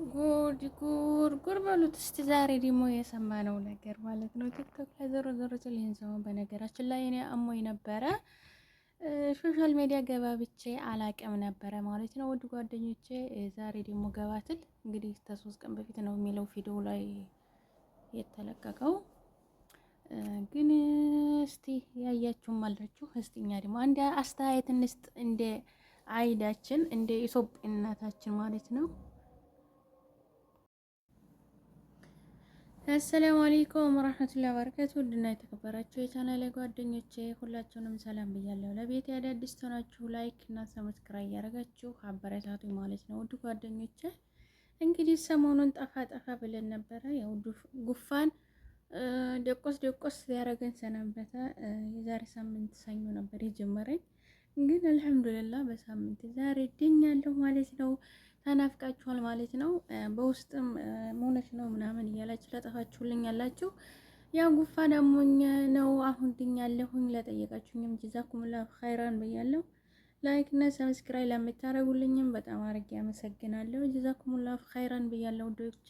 ጉር በሉት እስቲ ዛሬ ደግሞ የሰማነው ነገር ማለት ነው። ቲክቶክ ላይ ዞሮ ዞሮ ስል ይህን ሰሞን በነገራችን ላይ እኔ አሞኝ ነበረ። ሶሻል ሚዲያ ገባብቼ አላቅም ነበረ ማለት ነው። ውድ ጓደኞቼ ዛሬ ደግሞ ገባትል እንግዲህ ከ3 ቀን በፊት ነው የሚለው ቪዲዮ ላይ የተለቀቀው። ግን እስቲ ያያችሁም አላችሁ። እስቲኛ ደግሞ አንድ አስተያየት እንስጥ፣ እንደ አይዳችን እንደ ኢትዮጵያነታችን ማለት ነው። አሰላሙ አለይኩም ወራህመቱላሂ ወበረካቱ። ውድና የተከበራችሁ የቻናሌ ጓደኞቼ ሁላችሁንም ሰላም ብያለሁ። ለቤት አዳዲስ ሆናችሁ ላይክ እና ሰብስክራይብ ያደረጋችሁ አበረታቱኝ ማለት ነው። ውድ ጓደኞቼ እንግዲህ ሰሞኑን ጠፋ ብለን ነበረ። ያው ጉፋን ደቆስ ያደረገን ሰነበተ። የዛሬ ሳምንት ሰኞ ነበር የጀመረኝ፣ ግን አልሐምዱሊላህ በሳምንት ዛሬ ድኛለሁ ማለት ነው። ተናፍቃችኋል ማለት ነው። በውስጥም ሞነሽ ነው ምናምን እያላችሁ ለጠፋችሁልኝ ያላችሁ ያው ጉፋን አሞኝ ነው አሁን ድኛለሁኝ። ለጠየቃችሁኝም ጀዛኩሙላህ ኸይራን ብያለሁ። ላይክ እና ሰብስክራይብ ለምታደርጉልኝም በጣም አድርጌ አመሰግናለሁ። ጀዛኩሙላህ ኸይራን ብያለሁ ውዶቼ።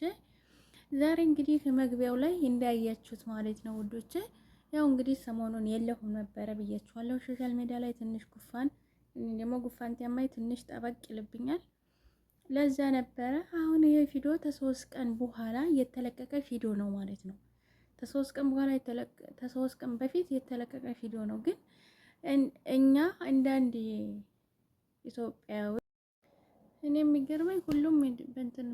ዛሬ እንግዲህ መግቢያው ላይ እንዳያችሁት ማለት ነው ውዶቼ፣ ያው እንግዲህ ሰሞኑን የለሁም ነበረ ብያችኋለሁ። ሶሻል ሚዲያ ላይ ትንሽ ጉፋን ደግሞ ጉፋን ያማይ ትንሽ ጠበቅ ይልብኛል፣ ለዛ ነበረ። አሁን ይሄ ቪዲዮ ከ3 ቀን በኋላ የተለቀቀ ቪዲዮ ነው ማለት ነው። ከ3 ቀን በኋላ ከ3 ቀን በፊት የተለቀቀ ቪዲዮ ነው። ግን እኛ አንዳንድ ኢትዮጵያዊ እኔ የሚገርመኝ ሁሉም በእንትን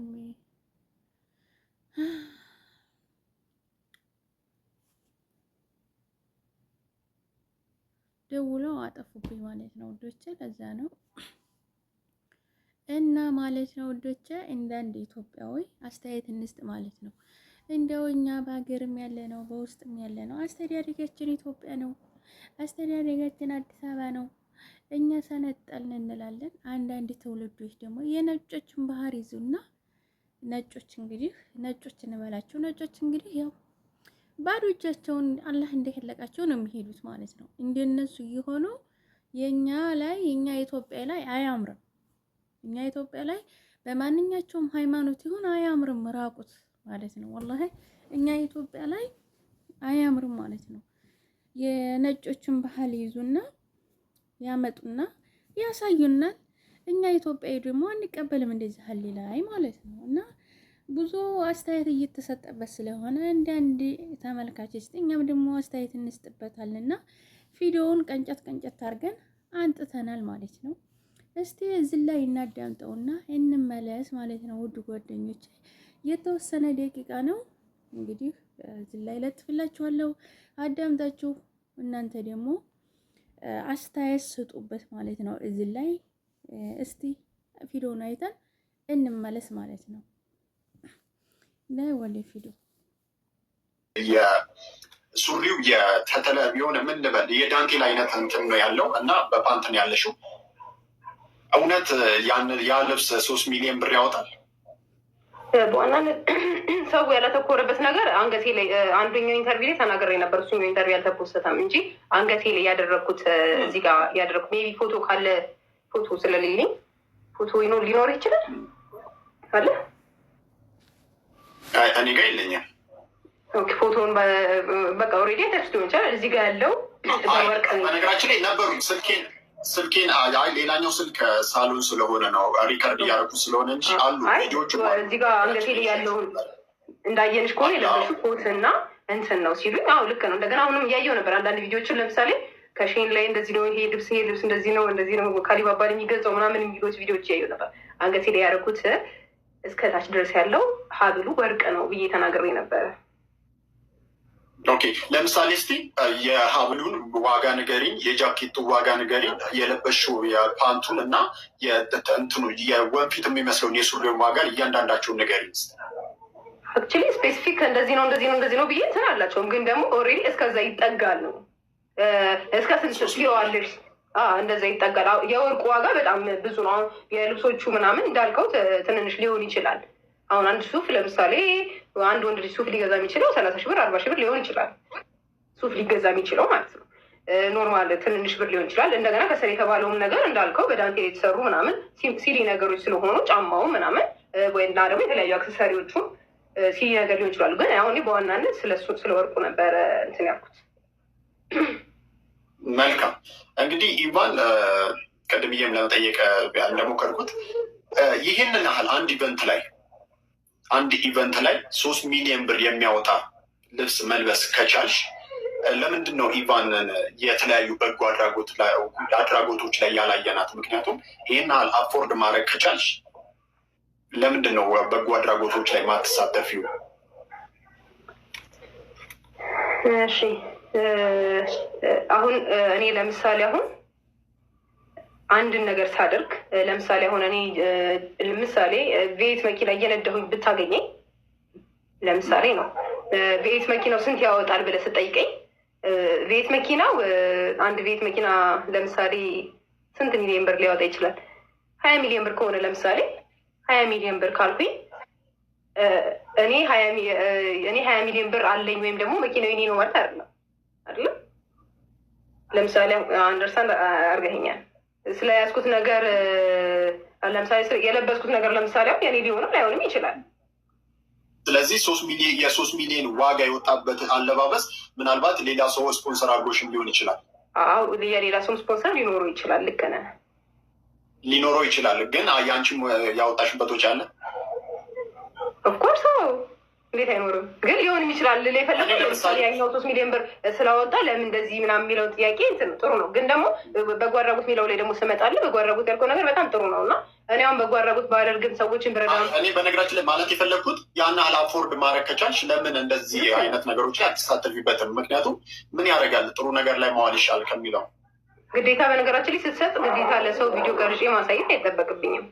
ደውለው አጠፉብኝ ማለት ነው ውዶቼ። ለዛ ነው እና ማለት ነው ውዶቼ፣ እንዳንድ ኢትዮጵያዊ አስተያየት እንስጥ ማለት ነው። እንደው እኛ በሀገርም ያለ ነው በውስጥም ያለ ነው አስተዳደጋችን ኢትዮጵያ ነው፣ አስተዳደጋችን አዲስ አበባ ነው። እኛ ሰነጠልን እንላለን። አንዳንድ ትውልዶች ደግሞ የነጮችን ባህር ይዙና ነጮች እንግዲህ ነጮች እንበላቸው። ነጮች እንግዲህ ያው ባዶ እጃቸውን አላህ እንደከለቃቸው ነው የሚሄዱት ማለት ነው። እንደነሱ እየሆኑ የኛ ኢትዮጵያ ላይ አያምርም። እኛ ኢትዮጵያ ላይ በማንኛቸውም ሃይማኖት ይሁን አያምርም ራቁት ማለት ነው። ወላሂ እኛ ኢትዮጵያ ላይ አያምርም ማለት ነው። የነጮችን ባህል ይዙና ያመጡና ያሳዩናል። እኛ ኢትዮጵያዊ ደግሞ አንቀበልም እንደዚህ ሀል ላይ ማለት ነው። እና ብዙ አስተያየት እየተሰጠበት ስለሆነ አንድ ተመልካች እስቲ እኛም ደግሞ አስተያየት እንስጥበታልና ቪዲዮውን ቀንጨት አድርገን አንጥተናል ማለት ነው። እስቲ እዚህ ላይ እናዳምጠውና እንመለስ ማለት ነው። ውድ ጓደኞቼ የተወሰነ ደቂቃ ነው እንግዲህ እዚህ ላይ ለጥፍላችኋለሁ፣ አዳምጣችሁ እናንተ ደግሞ አስተያየት ስጡበት ማለት ነው። እዚህ ላይ እስቲ ቪዲዮውን አይተን እንመለስ ማለት ነው። ላይ ወለ ቪዲዮ የሱሪው የሆነ ምን ልበል የዳንቴል አይነት እንትን ነው ያለው እና በፓንትን ያለሽው እውነት ያ ልብስ 3 ሚሊዮን ብር ያወጣል? በዋናነት ሰው ያላተኮረበት ነገር አንገቴ ላይ አንደኛው ኢንተርቪው ላይ ተናግሬ ነበር። እሱኛው ኢንተርቪው ያልተፖስተም እንጂ አንገቴ ላይ ያደረኩት እዚህ ጋር ያደረኩት ሜቢ ፎቶ ካለ ፎቶ ስለሌለኝ ፎቶ ሊኖር ይችላል አለ እኔ ጋር የለኝም። ኦኬ ፎቶውን በቃ ኦልሬዲ ተስቶ ይችላል። እዚህ ጋር ያለው በነገራችን ላይ ነበሩኝ ስልኬን ሌላኛው ስልክ ሳሎን ስለሆነ ነው ሪከርድ እያደረጉ ስለሆነ እንጂ አሉ ቪዲዮቹ እዚህ ጋር አንገቴ ላይ ያለውን እንዳየንሽ ከሆነ የለበሽው ኮት እና እንትን ነው ሲሉኝ፣ አዎ ልክ ነው። እንደገና አሁንም እያየው ነበር አንዳንድ ቪዲዮችን ለምሳሌ ከሼን ላይ እንደዚህ ነው ይሄ ልብስ እንደዚህ ነው ካሊባባል የሚገዛው ምናምን የሚሉት ቪዲዮች እያየው ነበር። አንገቴ ላይ ያደረኩት እስከታች ድረስ ያለው ሀብሉ ወርቅ ነው ብዬ ተናግሬ ነበረ። ኦኬ ለምሳሌ እስቲ የሀብሉን ዋጋ ንገሪኝ፣ የጃኬቱ ዋጋ ንገሪኝ፣ የለበሽው የፓንቱን እና የእንትኑ የወንፊት የሚመስለውን የሱሪውን ዋጋ እያንዳንዳቸውን ንገሪኝ። አክቹዋሊ ስፔሲፊክ እንደዚህ ነው ብዬ እንትን አላቸውም፣ ግን ደግሞ ኦልሬዲ እስከዛ ይጠጋል ነው እስከ ስንት ኪሎዋለሽ እንደዛ ይጠጋል። የወርቁ ዋጋ በጣም ብዙ ነው። አሁን የልብሶቹ ምናምን እንዳልከው ትንንሽ ሊሆን ይችላል። አሁን አንድ ሱፍ ለምሳሌ አንድ ወንድ ልጅ ሱፍ ሊገዛ የሚችለው 30 ሺህ ብር 40 ሺህ ብር ሊሆን ይችላል። ሱፍ ሊገዛ የሚችለው ማለት ነው። ኖርማል ትንንሽ ብር ሊሆን ይችላል። እንደገና ከስር የተባለውም ነገር እንዳልከው በዳንቴል የተሰሩ ምናምን ሲሊ ነገሮች ስለሆኑ ጫማው ምናምን ወይና ደግሞ የተለያዩ አክሰሰሪዎቹን ሲዲ ነገር ሊሆን ይችላሉ። ግን አሁን በዋናነት ስለ ወርቁ ነበረ እንትን ያልኩት። መልካም እንግዲህ ኢቫን ቀድምዬም ለመጠየቅ እንደሞከርኩት ይህንን ያህል አንድ ኢቨንት ላይ 3 ሚሊዮን ብር የሚያወጣ ልብስ መልበስ ከቻልሽ ለምንድን ነው ኢቫንን የተለያዩ በጎ አድራጎቶች ላይ ያላየናት? ምክንያቱም ይህን ያህል አፎርድ ማድረግ ከቻልሽ ለምንድን ነው በጎ አድራጎቶች ላይ ማትሳተፊው? እሺ አሁን እኔ ለምሳሌ አንድን ነገር ሳደርግ ለምሳሌ አሁን እኔ ቪኤት መኪና እየነዳሁኝ ብታገኘኝ ለምሳሌ ነው ቪኤት መኪናው ስንት ያወጣል ብለህ ስጠይቀኝ ቪኤት መኪናው አንድ ቪኤት መኪና ለምሳሌ ስንት ሚሊዮን ብር ሊያወጣ ይችላል? 20 ሚሊዮን ብር ከሆነ ለምሳሌ 20 ሚሊዮን ብር ካልኩኝ እኔ 20 ሚሊዮን ብር አለኝ ወይም ደግሞ መኪናው የኔ ነው ማለት አይደለም። ለምሳሌ አንደርስታንድ አድርገኸኛል። ስለያዝኩት ነገር ለምሳሌ የለበስኩት ነገር ለምሳሌ የኔ ሊሆንም ላይሆንም ይችላል። ስለዚህ 3 ሚሊዮን ዋጋ የወጣበት አለባበስ ምናልባት ሌላ ሰው ስፖንሰር አድርጎሽም ሊሆን ይችላል። አዎ የሌላ ሰው ስፖንሰር ሊኖረው ይችላል። ልክ ነህ፣ ሊኖረው ይችላል። ግን የአንቺም ያወጣሽበት ወጪ አለ። ኦፍኮርስ እንዴት አይኖርም? ግን ሊሆንም ይችላል። የፈለገው ለምሳሌ ያኛው 3 ሚሊዮን ብር ስላወጣ ለምን እንደዚህ ምናምን የሚለው ጥያቄ እንትን ጥሩ ነው። ግን ደግሞ በጎ አድራጎት የሚለው ላይ ደግሞ ስመጣለ በጎ አድራጎት ያልከው ነገር በጣም ጥሩ ነው እና እኔ አሁን በጎ አድራጎት ባደርግም ሰዎችን ብረዳ እኔ በነገራችን ላይ ማለት የፈለግኩት ያን ያህል አፎርድ ማድረግ ከቻልሽ ለምን እንደዚህ አይነት ነገሮች ላይ አትሳተፊበትም? ምክንያቱም ምን ያደርጋል ጥሩ ነገር ላይ መዋል ይሻል ከሚለው ግዴታ በነገራችን ላይ ስትሰጥ ግዴታ ለሰው ቪዲዮ ቀርጬ ማሳየት አይጠበቅብኝም።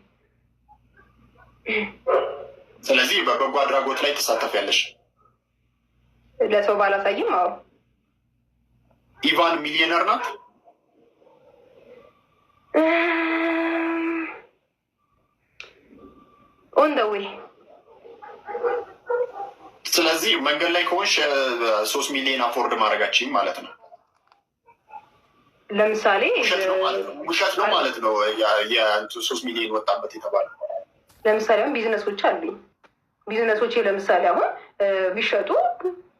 ስለዚህ በበጎ አድራጎት ላይ ትሳተፊያለሽ? ለሰው ባላሳይም። አዎ። ኢቫን ሚሊዮነር ናት? ኦን ደ ዌይ። ስለዚህ መንገድ ላይ ከሆንሽ 3 ሚሊዮን አፎርድ ማድረጋችን ማለት ነው። ለምሳሌ ውሸት ነው ማለት ነው። የ3 ሚሊዮን ወጣበት የተባለው ለምሳሌ አሁን ቢዝነሶች አሉኝ። ቢዝነሶች ለምሳሌ አሁን ቢሸጡ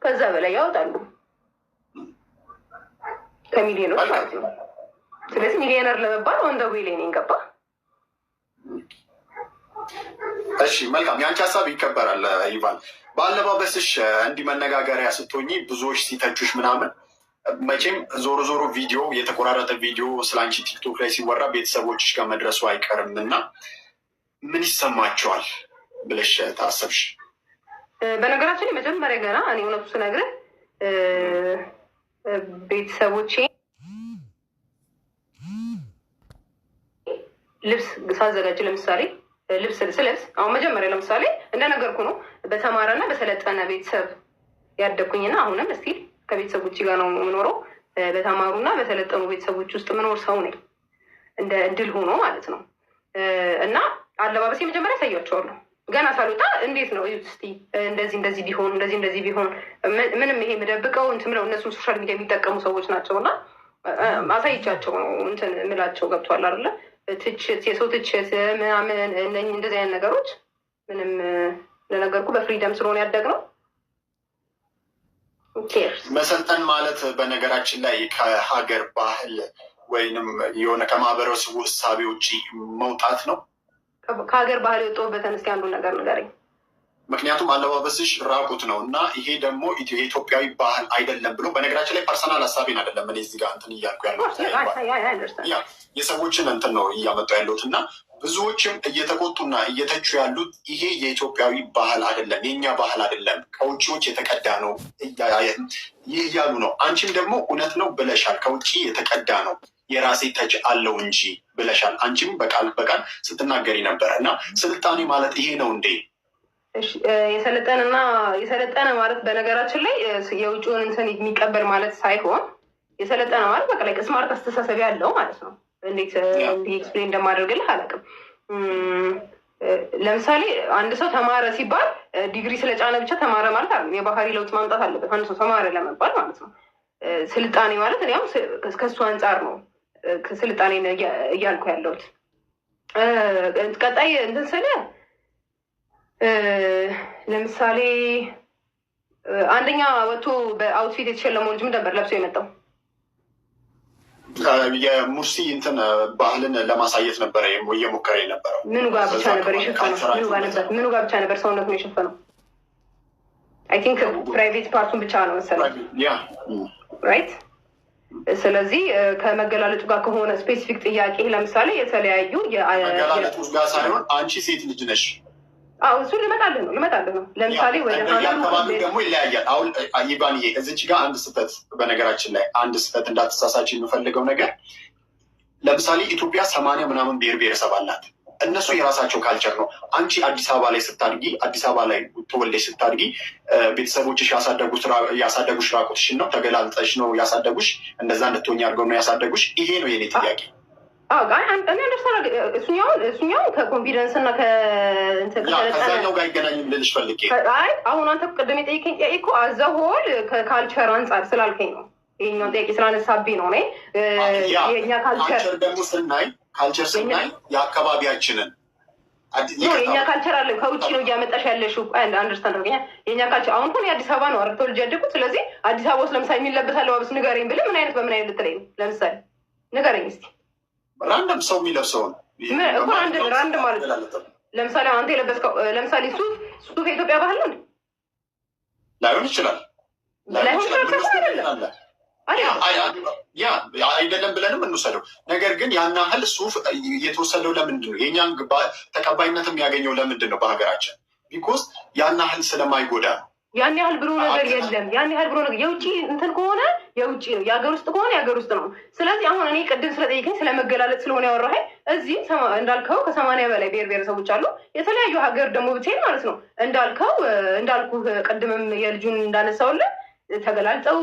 ከዛ በላይ ያወጣሉ ከሚሊዮኖች ማለት ነው። ስለዚህ ሚሊዮነር ለመባል ኦን ደ ዌይ ላይ ነኝ። ገባ? እሺ መልካም። የአንቺ ሀሳብ ይከበራል ኢቫን። በአለባበስሽ እንዲህ መነጋገሪያ ስትሆኚ ብዙዎች ሲተቹሽ ምናምን መቼም ዞሮ ቪዲዮ የተቆራረጠ ቪዲዮ ስለ አንቺ ቲክቶክ ላይ ሲወራ ቤተሰቦችሽ ጋር መድረሱ አይቀርም እና ምን ይሰማቸዋል ብለሽ ታሰብሽ? በነገራችን ላይ መጀመሪያ ገና እኔ እውነቱ ስነግርህ ቤተሰቦቼ ልብስ ሳዘጋጅ ለምሳሌ ልብስ ስለብስ አሁን መጀመሪያ ለምሳሌ እንደነገርኩ ነው በተማረና በሰለጠነ ቤተሰብ ያደግኩኝና አሁንም እስቲል ከቤተሰቦች ጋር ነው የምኖረው። በተማሩና በሰለጠኑ ቤተሰቦች ውስጥ ምኖር ሰው ነኝ እንደ እድል ሆኖ ማለት ነው። እና አለባበሴ መጀመሪያ ያሳያቸዋለሁ ገና ሳልወጣ እንዴት ነው እስቲ እንደዚህ ቢሆን እንደዚህ ቢሆን ምንም ይሄ የምደብቀው እንትን ምለው እነሱም ሶሻል ሚዲያ የሚጠቀሙ ሰዎች ናቸው እና አሳይቻቸው ነው እንትን ምላቸው ገብቷል አይደለ? ትችት የሰው ትችት ምናምን እንደዚህ አይነት ነገሮች ምንም ለነገርኩ በፍሪደም ስለሆነ ያደግነው። መሰልጠን ማለት በነገራችን ላይ ከሀገር ባህል ወይንም የሆነ ከማህበረሰቡ እሳቤ ውጭ መውጣት ነው። ከሀገር ባህል የወጣሁበትን እስኪ አንዱን ነገር ንገረኝ። ምክንያቱም አለባበስሽ ራቁት ነው እና ይሄ ደግሞ የኢትዮጵያዊ ባህል አይደለም ብሎ በነገራችን ላይ ፐርሰናል ሀሳቤን አይደለም እኔ እዚህ ጋር እንትን እያልኩ ያለሁት የሰዎችን እንትን ነው እያመጡ ያለሁት እና ብዙዎችም እየተቆጡና እየተቹ ያሉት ይሄ የኢትዮጵያዊ ባህል አይደለም፣ የእኛ ባህል አይደለም፣ ከውጭዎች የተቀዳ ነው ይህ እያሉ ነው። አንቺም ደግሞ እውነት ነው ብለሻል፣ ከውጭ የተቀዳ ነው የራሴ ተች አለው እንጂ ብለሻል። አንቺም በቃል ስትናገሪ ነበረ እና ስልጣኔ ማለት ይሄ ነው እንዴ? የሰለጠነ ማለት በነገራችን ላይ የውጭውን እንትን የሚቀበል ማለት ሳይሆን የሰለጠነ ማለት በቃ ላይ ስማርት አስተሳሰብ ያለው ማለት ነው። እንዴት እንዲህ ኤክስፕሌን እንደማደርግልህ አላውቅም። ለምሳሌ አንድ ሰው ተማረ ሲባል ዲግሪ ስለጫነ ብቻ ተማረ ማለት አይደለም። የባህሪ ለውጥ ማምጣት አለበት አንድ ሰው ተማረ ለመባል ማለት ነው። ስልጣኔ ማለት እኔም ከሱ አንጻር ነው ስልጣኔ እያልኩ ያለሁት። ቀጣይ እንትን ስለ ለምሳሌ አንደኛ ወጥቶ በአውትፊት የተሸለመው ልጅ ምን ነበር ለብሶ የመጣው? የሙርሲ እንትን ባህልን ለማሳየት ነበረ እየሞከረ የነበረው። ምኑ ጋር ብቻ ነበር የሸፈነው? ምኑ ጋር ብቻ ነበር ሰውነቱን የሸፈነው? አይ ቲንክ ፕራይቬት ፓርቱን ብቻ ነው መሰለኝ። ራይት። ስለዚህ ከመገላለጡ ጋር ከሆነ ስፔሲፊክ ጥያቄ ለምሳሌ የተለያዩ መገላለጡ ጋር ሳይሆን አንቺ ሴት ልጅ ነሽ። እሱ ልመጣልህ ነው። ለምሳሌ ወደ አካባቢ ደግሞ ይለያያል። አሁን ይባንዬ እዚች ጋር አንድ ስህተት፣ በነገራችን ላይ አንድ ስህተት እንዳትሳሳች የምፈልገው ነገር፣ ለምሳሌ ኢትዮጵያ 80 ምናምን ብሔር ብሔረሰብ አላት። እነሱ የራሳቸው ካልቸር ነው። አንቺ አዲስ አበባ ላይ ስታድጊ፣ አዲስ አበባ ላይ ተወልደሽ ስታድጊ ቤተሰቦችሽ ያሳደጉሽ ራቁትሽን ነው፣ ተገላልጠሽ ነው ያሳደጉሽ፣ እንደዛ እንድትሆኝ አድርገው ነው ያሳደጉሽ። ይሄ ነው የኔ ጥያቄ። እሱኛውን ከኮንፊደንስ እና ከዛኛው ጋር ይገናኝ ልልሽ ፈልጌ። አሁን አንተ ቅድም የጠየቀኝ ጥያቄ እኮ አዘሆል ከካልቸር አንጻር ስላልከኝ ነው። ይሄኛው ጥያቄ ስላነሳብኝ ነው። የእኛ ካልቸር ደግሞ ስናይ የአካባቢያችንን የእኛ ካልቸር አለ ከውጭ ነው እያመጣሽ ያለሽው። አንደርስታንድ አድርገኛ። የእኛ ካልቸር አሁን እኮ የአዲስ አበባ ነው አረ ተወልጄ ያደግኩት። ስለዚህ አዲስ አበባ ውስጥ ለምሳሌ የሚለበስ አለባበስ ንገረኝ ብልህ ምን አይነት በምን አይነት ልትለኝ ነው? ለምሳሌ ንገረኝ እስኪ። ራንደም ሰው የሚለብሰውን እኮ ራንድ ማለት ነው። ለምሳሌ አንተ የለበስከው ለምሳሌ ሱፍ የኢትዮጵያ ባህል ነው ላይሆን ይችላል። አይደለም ብለንም እንውሰደው። ነገር ግን ያን ያህል ሱፍ የተወሰደው ለምንድን ነው? የእኛን ተቀባይነት የሚያገኘው ለምንድን ነው? በሀገራችን ቢኮዝ ያን ያህል ስለማይጎዳ ነው። ያን ያህል ብሎ ነገር የለም። ያን ያህል ብሎ ነገር የውጭ እንትን ከሆነ የውጭ ነው፣ የሀገር ውስጥ ከሆነ የሀገር ውስጥ ነው። ስለዚህ አሁን እኔ ቅድም ስለጠየቀኝ ስለመገላለጥ ስለሆነ ያወራኸኝ እዚህ እንዳልከው ከ80 በላይ ብሔር ብሔረሰቦች አሉ። የተለያዩ ሀገር ደግሞ ብትሄድ ማለት ነው እንዳልኩህ ቅድምም የልጁን እንዳነሳውልን ተገላልጠው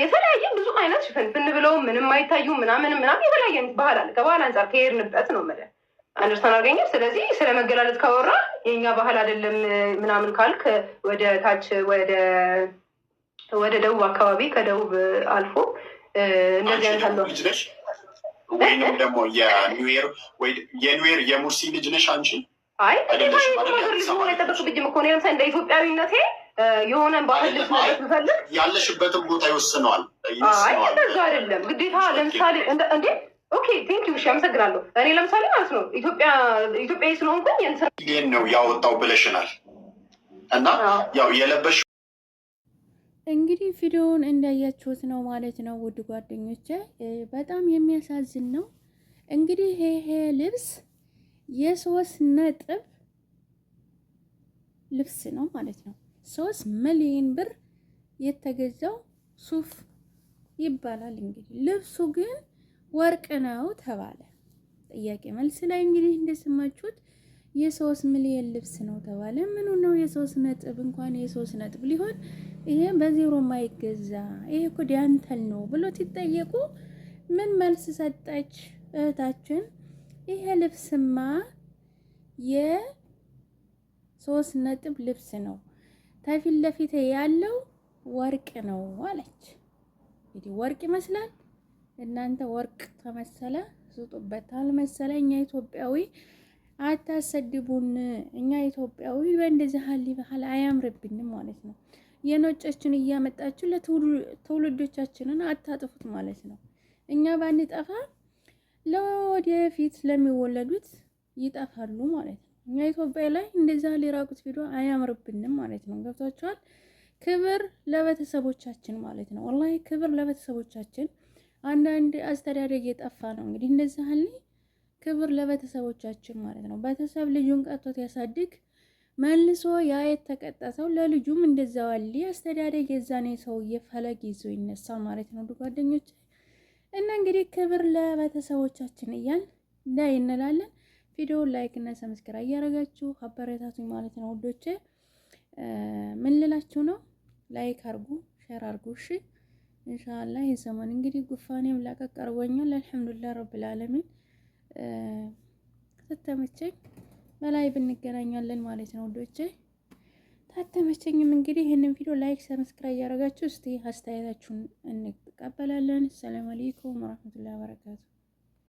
የተለያየ ብዙ አይነት ሽፍንፍን ብለው ምንም አይታዩ ምናምን የተለያየ ባህል አለ። ከባህል አንጻር ከሄድንበት ነው የምልህ። አንደርስታንድ አድርገኛል። ስለዚህ ስለ መገላለጥ ካወራ የእኛ ባህል አይደለም ምናምን ካልክ ወደ ታች ወደ ደቡብ አካባቢ ከደቡብ አልፎ እንደዚህ አይነት አለው። ወይንም ደግሞ የኒውዌር የሙርሲ ልጅ ነሽ አንቺ? አይ ልጅ ሆነ የጠበቅብኝም እኮ ነው። እንደ ኢትዮጵያዊነቴ የሆነ ባህል ልብስ ማለት ብፈልግ ያለሽበትን ቦታ ይወስነዋል። አይ እንደዛ አይደለም ግዴታ። ለምሳሌ እንዴ ኦኬ ቴንክ ዩ አመሰግናለሁ። እኔ ለምሳሌ ማለት ነው ኢትዮጵያዊ ስለሆንኩኝ ይሄን ነው ያወጣው ብለሽናል። እና ያው የለበሽ እንግዲህ ቪዲዮውን እንዳያችሁት ነው ማለት ነው ውድ ጓደኞቼ። በጣም የሚያሳዝን ነው። እንግዲህ ይሄ ልብስ የ3 ልብስ ነው ማለት ነው። 3 ሚሊዮን ብር የተገዛው ሱፍ ይባላል። እንግዲህ ልብሱ ግን ወርቅ ነው ተባለ። ጥያቄ መልስ ላይ እንግዲህ እንደሰማችሁት የ3 ሚሊዮን ልብስ ነው ተባለ። ምኑ ነው የ3 እንኳን የ3 ሊሆን ይሄ በዜሮ ማይገዛ ይሄ እኮ ዲያንተል ነው ብሎ ሲጠየቁ ምን መልስ ሰጠች እህታችን? ይሄ ልብስማ የ3 ልብስ ነው፣ ከፊት ለፊት ያለው ወርቅ ነው አለች። እንግዲህ ወርቅ ይመስላል። እናንተ ወርቅ ተመሰለ ስጡበት፣ አልመሰለ እኛ ኢትዮጵያዊ አታሰድቡን። እኛ ኢትዮጵያዊ በእንደዚህ ባህል አያምርብንም ማለት ነው። የነጮችን እያመጣችሁ ለትውልዶቻችንን አታጥፉት ማለት ነው። እኛ ባንጠፋ ለወደፊት ለሚወለዱት ይጠፋሉ ማለት ነው። እኛ ኢትዮጵያ ላይ እንደዛ ሊራቁት ቪዲዮ አያምርብንም ማለት ነው። ገብቷችኋል? ክብር ለቤተሰቦቻችን ማለት ነው። ወላሂ ክብር ለቤተሰቦቻችን። አንዳንድ አስተዳደግ የጠፋ ነው እንግዲህ እንደዚህ አለ። ክብር ለቤተሰቦቻችን ማለት ነው። ቤተሰብ ልጁን ቀጥቶት ያሳድግ መልሶ ያ የተቀጠሰው ለልጁም እንደዛው አለ። አስተዳደግ የዛኔ ሰውዬ ፈለግ ይዞ ይነሳል ማለት ነው ጓደኞች። እና እንግዲህ ክብር ለቤተሰቦቻችን እያል ዳይ እንላለን። ቪዲዮ ላይክ እና ሰብስክራይብ እያደረጋችሁ አበረታቱኝ ማለት ነው ውዶቼ። ምን ልላችሁ ነው? ላይክ አርጉ፣ ሼር አርጉ። እሺ ኢንሻአላህ ይሄ ሰሞን እንግዲህ ጉፋኔም ላቀቅ አርጎኛል። አልሐምዱሊላህ ረብል ዓለሚን። ተተመቸኝ በላይ ብንገናኛለን ማለት ነው ውዶቼ። ታተመቸኝም እንግዲህ ይሄንን ቪዲዮ ላይክ ሰብስክራይብ እያደረጋችሁ እስቲ አስተያየታችሁን እንቀበላለን። ሰላም አለይኩም ወራህመቱላሂ ወበረካቱ።